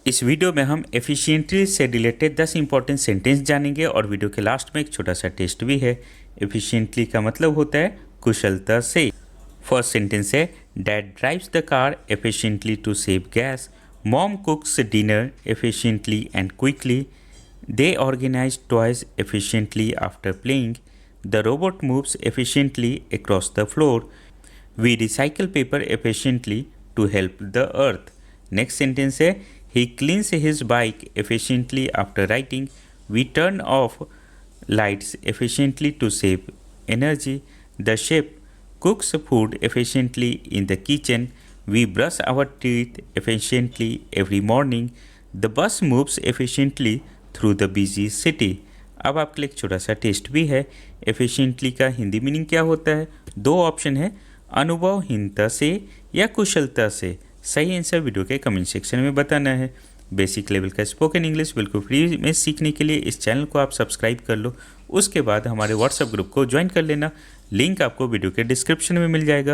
इस वीडियो में हम एफिशिएंटली से रिलेटेड 10 इंपॉर्टेंट सेंटेंस जानेंगे और वीडियो के लास्ट में एक छोटा सा टेस्ट भी है। एफिशिएंटली का मतलब होता है कुशलता से। फर्स्ट सेंटेंस है dad drives the car efficiently to save gas. Mom cooks dinner efficiently and quickly. They organise toys efficiently after playing. The robot moves efficiently across the floor. We recycle paper efficiently to help the earth. Next sentence है he cleans his bike efficiently after riding. We turn off lights efficiently to save energy. The chef cooks food efficiently in the kitchen. We brush our teeth efficiently every morning. The bus moves efficiently through the busy city. अब आपके लिए एक छोटा सा test भी है। Efficiently का Hindi meaning क्या होता है? दो ऑप्शन है, अनुभवहीनता से या कुशलता से। सही आंसर वीडियो के कमेंट सेक्शन में बताना है। बेसिक लेवल का स्पोकन इंग्लिश बिल्कुल फ्री में सीखने के लिए इस चैनल को आप सब्सक्राइब कर लो। उसके बाद हमारे व्हाट्सएप ग्रुप को ज्वाइन कर लेना। लिंक आपको वीडियो के डिस्क्रिप्शन में मिल जाएगा।